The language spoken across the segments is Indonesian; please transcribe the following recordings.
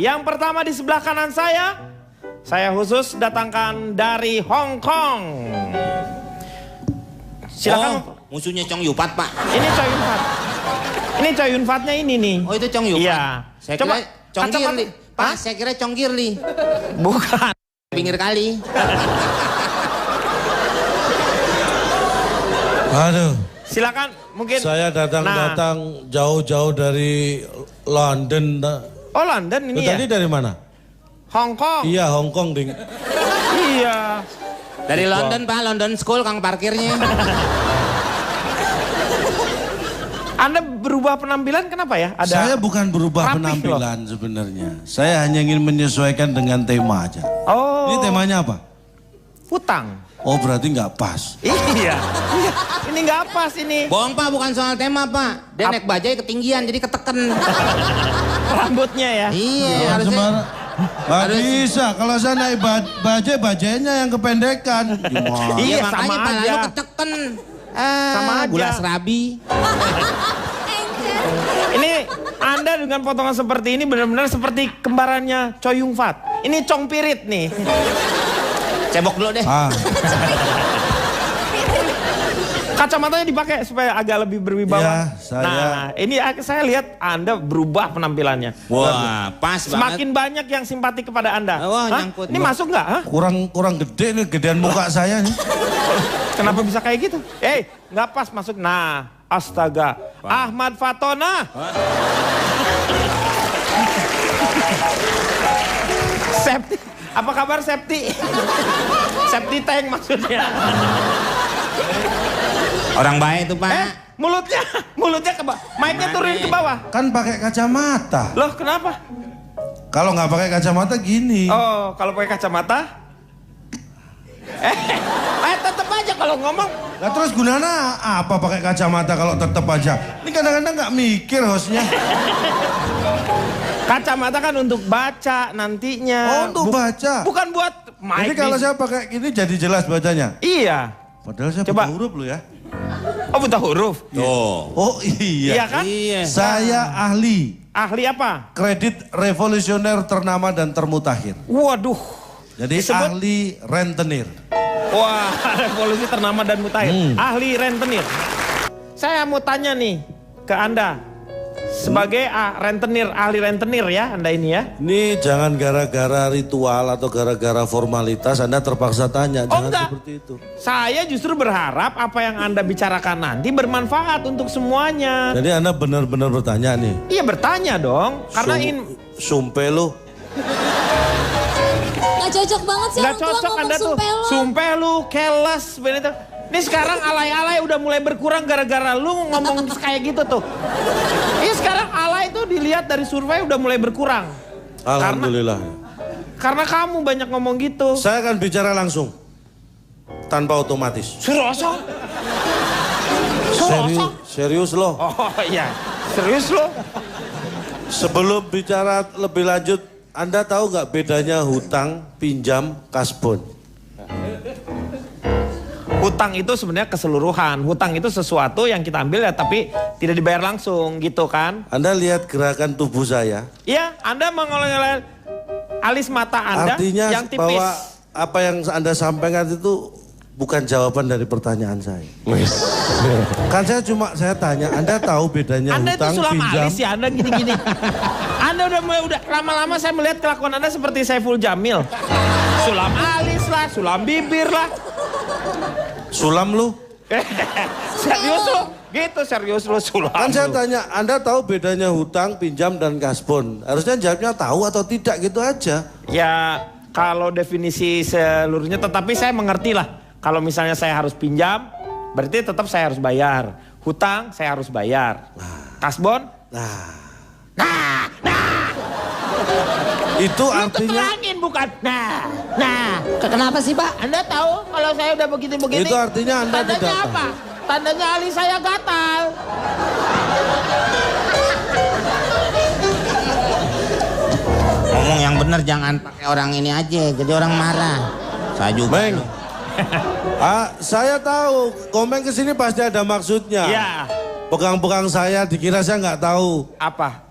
Yang pertama di sebelah kanan saya khusus datangkan dari Hong Kong. Silakan. Musuhnya Chong Yun-fat, Pak. Ini Chong Yun-fat. Ini Chong Yun-fatnya ini nih. Oh, itu Chong Yun-fat. Iya. Saya kira Chong Girli. Pak, saya kira Chong Girli. Bukan. Pinggir kali. Aduh. Silakan, mungkin. Saya datang jauh-jauh dari London. Oh, London ini ya? Tadi dari mana? Hong Kong. Iya, Hong Kong, Ding. Iya. Dari London, Pak. London School, kang parkirnya. Anda berubah penampilan kenapa ya? Saya bukan berubah rapih penampilan sebenarnya. Saya hanya ingin menyesuaikan dengan tema aja. Oh. Ini temanya apa? Hutang. Oh, berarti nggak pas. Iya. Ini nggak pas ini. Bohong, Pak. Bukan soal tema, Pak. Dia naik bajai ketinggian, jadi keteken. Rambutnya ya? Iya, harusnya. Gak bisa, kalau saya naik bajainya yang kependekan. Gimana? Iya, Makanya sama pala aja. lu keteken. Sama aja. Gula serabi. Ini Anda dengan potongan seperti ini benar-benar seperti kembarannya Chong Yun-fat. Ini Chong Pirit nih. Cebok dulu deh. Kacamatanya dipakai supaya agak lebih berwibawa. Ya, saya... Nah, ini saya lihat Anda berubah penampilannya. Wah, pas Semakin banget. banyak yang simpati kepada Anda. Wah, Hah? nyangkut. Ini masuk nggak? Hah? Kurang gede nih, gedean muka saya nih. Kenapa bisa kayak gitu? Nggak pas masuk. Nah, astaga. Ahmad Fatona. Septi. Apa kabar Septi? Septi tank maksudnya. Orang baik itu, Pak. Mulutnya ke bawah. Mic-nya turunin ke bawah. Kan pakai kacamata. Loh, kenapa? Kalau nggak pakai kacamata gini. Oh, kalau pakai kacamata? Tetep aja kalau ngomong. Nah terus gunanya apa pakai kacamata kalau tetap aja? Ini kadang-kadang nggak mikir hostnya. Kacamata kan untuk baca nantinya. Oh, untuk baca. Bukan buat mic. Jadi kalau saya pakai gini jadi jelas bacanya. Iya. Padahal saya Coba. buta huruf loh ya. Oh, buta huruf. Tuh. Oh iya. Iya kan? Iya. Saya ahli Ahli apa? kredit revolusioner ternama dan termutakhir. Waduh. Jadi Disebut? ahli rentenir. Wah, revolusi ternama dan mutakhir. Ahli rentenir. Saya mau tanya nih ke Anda. Sebagai rentenir, ahli rentenir ya Anda ini ya. Ini jangan gara-gara ritual atau gara-gara formalitas Anda terpaksa tanya. Oh, Jangan enggak. seperti itu. Saya justru berharap apa yang Anda bicarakan nanti bermanfaat untuk semuanya. Jadi Anda benar-benar bertanya nih. Iya bertanya dong. Karena Sumpah lu. Gak cocok banget sih nggak orang tua cocok ngomong Anda tuh. sumpah lo. Sumpah lu, keles. Bener. Ini sekarang alay-alay udah mulai berkurang gara-gara lu ngomong kayak gitu tuh. Ini sekarang alay tuh dilihat dari survei udah mulai berkurang. Alhamdulillah. Karena kamu banyak ngomong gitu. Saya akan bicara langsung. Tanpa otomatis. Suroso. Serius loh. Oh iya, serius lo. Sebelum bicara lebih lanjut, Anda tahu nggak bedanya hutang, pinjam, kasbon? Hutang itu sebenarnya keseluruhan. Hutang itu sesuatu yang kita ambil ya tapi tidak dibayar langsung gitu kan. Anda lihat gerakan tubuh saya. Iya, Anda mengoleh-oleh alis mata Anda Artinya yang tipis. bahwa apa yang Anda sampaikan itu bukan jawaban dari pertanyaan saya. Kan saya tanya, Anda tahu bedanya Anda itu hutang, sulam pinjam? alis ya, Anda gini-gini. Anda udah lama-lama saya melihat kelakuan Anda seperti Saiful Jamil. Sulam alis lah, sulam bibir lah. Sulam lu? Serius lu? Gitu serius lu sulam. Kan saya lu. tanya, Anda tahu bedanya hutang, pinjam, dan kasbon? Harusnya jawabnya tahu atau tidak gitu aja. Ya kalau definisi seluruhnya tetapi saya mengerti lah. Kalau misalnya saya harus pinjam, berarti tetap saya harus bayar. Hutang saya harus bayar. Kasbon? Itu Lu artinya... terangin bukan? Kenapa sih Pak? Anda tahu kalau saya udah begini-begini? Itu artinya Anda tandanya tidak apa? Tandanya alis saya gatal. Ngomong yang bener, jangan pakai orang ini aja. Jadi orang marah. Saya juga. Meng. Saya tahu, komen kesini pasti ada maksudnya. Ya. Pegang-pegang saya, dikira saya nggak tahu. Apa?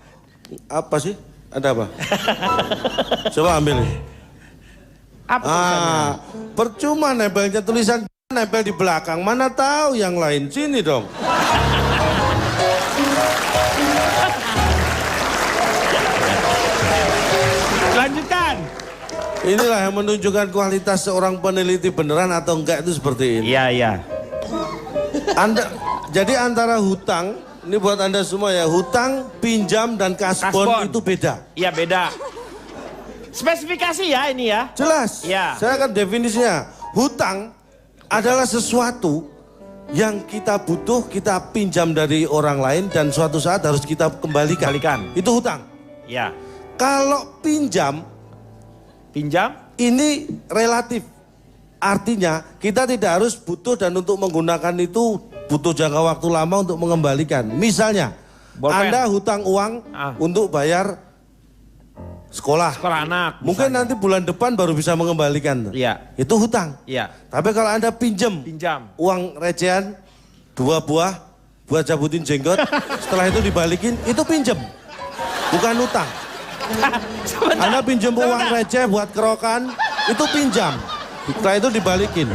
Apa sih? Ada apa? Coba ambil. Apa tulisannya? Percuma nempelnya tulisan nempel di belakang. Mana tahu yang lain. Sini dong. Lanjutkan. Inilah yang menunjukkan kualitas seorang peneliti beneran atau enggak itu seperti ini. Iya, iya. Jadi antara hutang, ini buat Anda semua ya, hutang, pinjam, dan kasbon itu beda. Iya, beda. Spesifikasi ya ini ya. Jelas. Ya. Saya akan definisinya. Hutang adalah sesuatu yang kita butuh, kita pinjam dari orang lain dan suatu saat harus kita kembalikan. Itu hutang. Ya. Kalau pinjam ini relatif. Artinya kita tidak harus butuh dan untuk menggunakan itu butuh jangka waktu lama untuk mengembalikan. Misalnya, Bolpen. Anda hutang uang untuk bayar sekolah anak. Mungkin nanti bulan depan baru bisa mengembalikan. Iya. Itu hutang. Iya. Tapi kalau Anda pinjam uang recehan 2 buah buat jabutin jenggot, setelah itu dibalikin, itu pinjam. Bukan hutang. Anda pinjam uang receh buat kerokan, itu pinjam. Setelah itu dibalikin.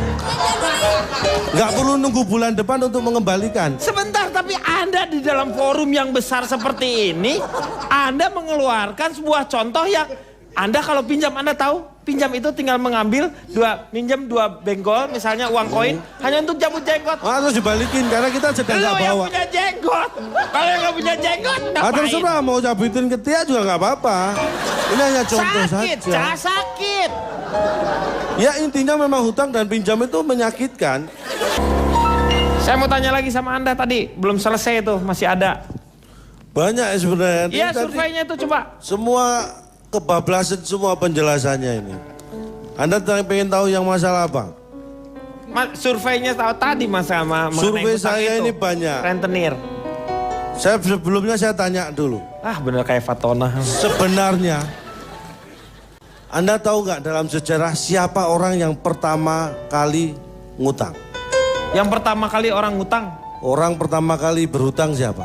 Nggak perlu nunggu bulan depan untuk mengembalikan. Sebentar, tapi Anda di dalam forum yang besar seperti ini, Anda mengeluarkan sebuah contoh yang Anda kalau pinjam, Anda tahu, pinjam itu tinggal mengambil minjam 2 benggol, misalnya uang koin, hanya untuk cabut jenggot. Terus dibalikin, karena kita sedang nggak bawa. Yang punya jenggot, kalau yang nggak punya jenggot, ngapain? Terserah, mau cabutin ketiak juga nggak apa-apa. Ini hanya contoh saja. Sakit. Ya intinya memang hutang dan pinjam itu menyakitkan. Saya mau tanya lagi sama Anda tadi, belum selesai itu, masih ada. Banyak sebenarnya. Iya, surveinya itu coba. Semua kebablasan semua penjelasannya ini. Anda pengen tahu yang masalah apa? Surveinya tadi masalah survei saya ini banyak. Rentenir. Sebelumnya saya tanya dulu. Bener kayak Fatona. Sebenarnya Anda tahu nggak dalam sejarah siapa orang yang pertama kali ngutang? Yang pertama kali orang ngutang? Orang pertama kali berhutang siapa?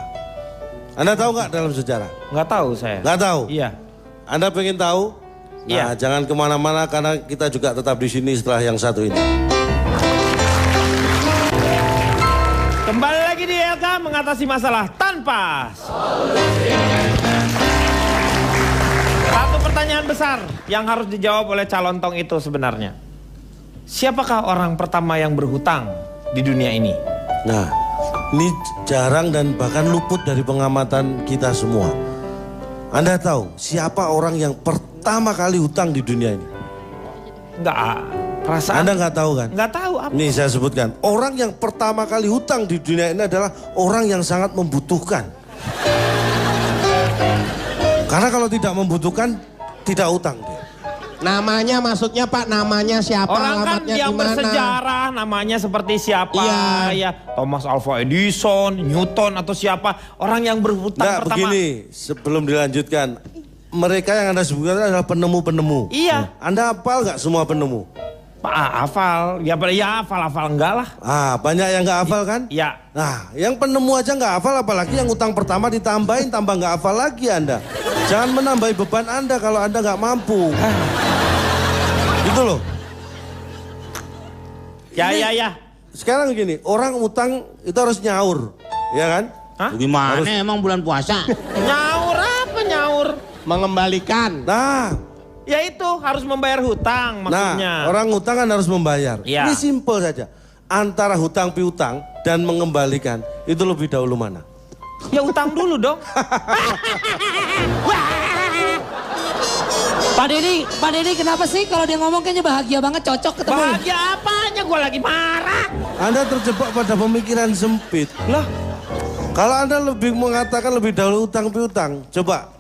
Anda tahu nggak dalam sejarah? Nggak tahu saya. Nggak tahu? Iya. Anda pengen tahu? Nah, jangan kemana-mana karena kita juga tetap di sini setelah yang satu ini. Kembali lagi di LK mengatasi masalah tanpa satu pertanyaan besar yang harus dijawab oleh calon tong itu sebenarnya. Siapakah orang pertama yang berhutang di dunia ini? Nah, ini jarang dan bahkan luput dari pengamatan kita semua. Anda tahu siapa orang yang pertama kali hutang di dunia ini? Enggak, perasaan. Anda nggak tahu kan? Nggak tahu apa. Nih saya sebutkan, orang yang pertama kali hutang di dunia ini adalah orang yang sangat membutuhkan. Karena kalau tidak membutuhkan, tidak hutang dia. Namanya maksudnya Pak, namanya siapa? Orang kan alamatnya yang dimana? bersejarah namanya seperti siapa? Iya. Ya, Thomas Alva Edison, Newton atau siapa? Orang yang berhutang Nah, pertama. begini, sebelum dilanjutkan, mereka yang Anda sebutkan adalah penemu-penemu. Iya. Anda hafal nggak semua penemu? Pak, hafal. Ya hafal enggak lah. Banyak yang nggak hafal kan? Iya. Nah, yang penemu aja nggak hafal, apalagi yang utang pertama ditambahin, tambah nggak hafal lagi Anda. Jangan menambahi beban Anda kalau Anda nggak mampu. Gitu loh. Ya. Sekarang gini, orang utang itu harus nyaur, ya kan? Hah? Gimana emang bulan puasa? Nyaur apa nyaur? Mengembalikan. Nah, Ya itu harus membayar hutang maksudnya. Nah, orang hutang kan harus membayar. Ya. Ini simpel saja. Antara hutang piutang dan mengembalikan, itu lebih dahulu mana? Ya utang dulu dong. Pak Deddy kenapa sih kalau dia ngomong kayaknya bahagia banget, cocok ketemu. Bahagia apanya, gue lagi marah. Anda terjebak pada pemikiran sempit. Lah, Kalau Anda lebih mengatakan lebih dahulu utang piutang, coba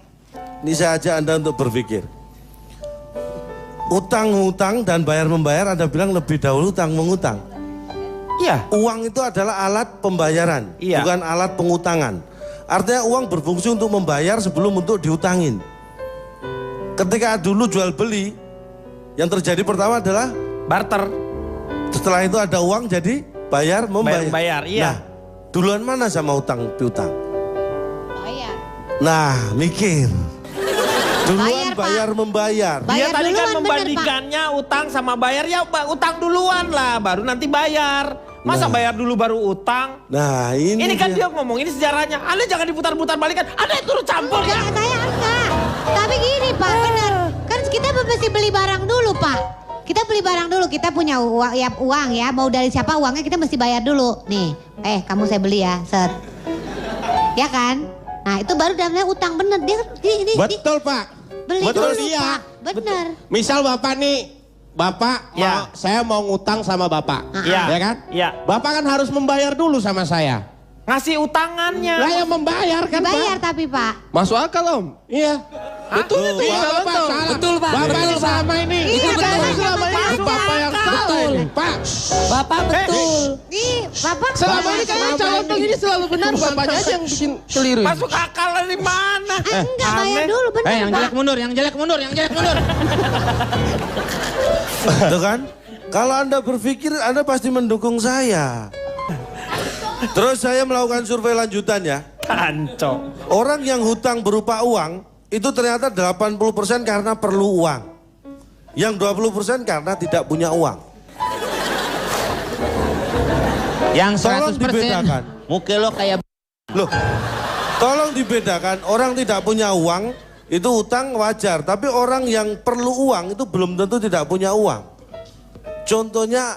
ini saya ajak Anda untuk berpikir. Utang-hutang dan bayar-membayar, Anda bilang lebih dahulu utang mengutang. iya. Uang itu adalah alat pembayaran, Iya. bukan alat pengutangan. Artinya uang berfungsi untuk membayar sebelum untuk diutangin. Ketika dulu jual beli, yang terjadi pertama adalah Barter. setelah itu ada uang jadi bayar membayar. Bayar, iya. Nah, duluan mana sama utang piutang? Bayar. Nah, mikir. Duluan bayar membayar. Dia Bayar tadi kan duluan, bener, membandingkannya utang sama bayar. Ya utang duluan lah, baru nanti bayar. Masa bayar dulu baru utang? Nah ini Ini kan dia ngomong, ini sejarahnya. Anda jangan diputar-putar balikan. Anda turut campur ya. Enggak, saya enggak. Tapi gini Pak, benar. Kan kita mesti beli barang dulu Pak. Kita beli barang dulu, kita punya uang ya. Mau dari siapa uangnya kita mesti bayar dulu. Nih, kamu saya beli ya, set. Ya kan? Nah itu baru namanya utang bener. Betul Pak. Beli Betul dulu dia. Pak, bener. Misal Bapak nih, Bapak Ya. saya mau ngutang sama Bapak. Ya. Ya kan? Ya. Bapak kan harus membayar dulu sama saya. Ngasih utangannya. Lah yang membayar kan Bayar Pak. tapi Pak. Masuk akal Om. Iya. Betul itu. Iya, Bapak salah. Betul, Pak. Bapak Betul, ini Pak. selama ini. Iya, Bapak Bapak selama ini sama Bapak yang akal. betul. Pak. Bapak betul. Nih, Bapak. Selama ini kayaknya calon Bang ini selalu benar, bapaknya aja yang bikin keliru. Masuk akal dari mana? Enggak, bayar aneh. dulu bener yang Pak. jelek mundur, yang jelek mundur, yang jelek mundur. Tuh kan? Kalau Anda berpikir Anda pasti mendukung saya. Terus saya melakukan survei lanjutan ya. Kanco. Orang yang hutang berupa uang itu ternyata 80% karena perlu uang. Yang 20% karena tidak punya uang. Yang Tolong 100% dibedakan. muka lo kayak Loh, tolong dibedakan. Orang tidak punya uang itu hutang wajar. Tapi orang yang perlu uang itu belum tentu tidak punya uang. Contohnya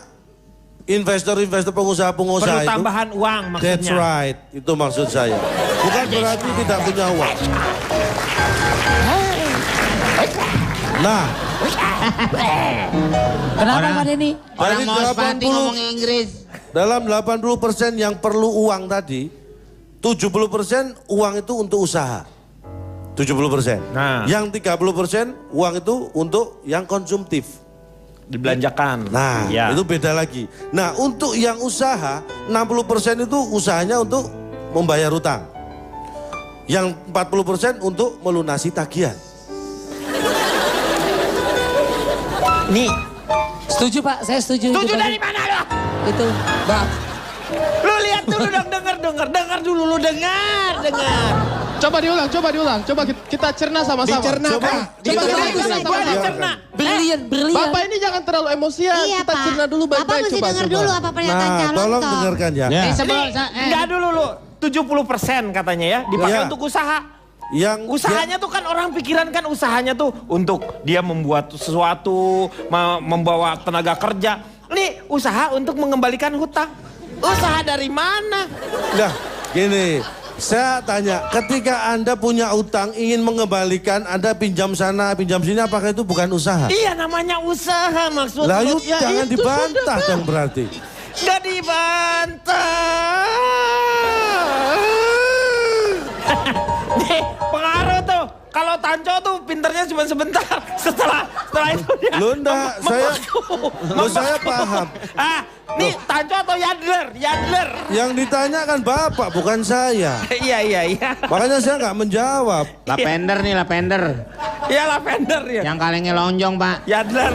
investor-investor pengusaha-pengusaha Perlu itu. tambahan uang maksudnya. That's right, itu maksud saya. Bukan berarti tidak punya uang. Nah, Kenapa Pak Denny? orang Dari mau sepati 80. ngomong Inggris. dalam 80% yang perlu uang tadi, 70% uang itu untuk usaha. 70%. Nah. Yang 30% uang itu untuk yang konsumtif. Dibelanjakan. Nah, ya. itu beda lagi. Nah, untuk yang usaha, 60% itu usahanya untuk membayar utang. Yang 40% untuk melunasi tagihan. Nih, Setuju Pak, saya setuju. setuju itu dari tadi. mana lo? Itu, Bang. Lu lihat dulu dong, dengar dulu lu dengar. Coba diulang. Coba kita cerna sama-sama. Dicerna Coba. Pak. Coba Gua kita sama-sama. dicerna. Brilian. Bapak ini jangan terlalu emosian. Iya Kita Pak. cerna dulu Bapak baik-baik. mesti Coba. dengar dulu apa pernyataan Nah, calon tolong toh. dengarkan ya. Ya. Enggak dulu lu. 70% katanya ya dipakai Ya. untuk usaha. Yang Usahanya tuh kan orang pikiran kan usahanya tuh untuk dia membuat sesuatu, membawa tenaga kerja. Ini usaha untuk mengembalikan hutang. Usaha dari mana? Nah, gini, saya tanya, ketika Anda punya utang ingin mengembalikan, Anda pinjam sana, pinjam sini, apakah itu bukan usaha? Iya namanya usaha maksudnya. Lah yuk, Ya, jangan itu dibantah sudah. dong berarti. Gak dibantah. Nih, pengaruh tuh. Kalau Tanco tuh pinternya cuma sebentar. Setelah itu dia. Loh, enggak, saya paham. Ah, nih Tanco atau Yadler? Yang ditanya kan Bapak, bukan saya. Iya. Makanya saya nggak menjawab. Lavender nih, lavender. Iya lavender ya. Yang kalengnya lonjong Pak. Yadler.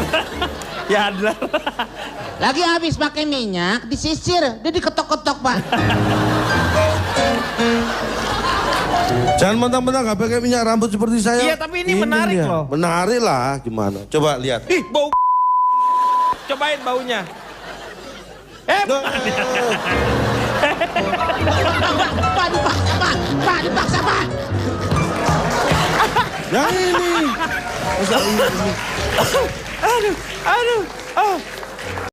Lagi habis pakai minyak, disisir, dia diketok-ketok Pak. Jangan mentang-mentang nggak pakai minyak rambut seperti saya. Iya, tapi ini menarik dia. loh. Menarik lah, gimana? Coba lihat. Ih, bau. Cobain baunya. Pak, dipaksa Pak. Yang ini. Aduh.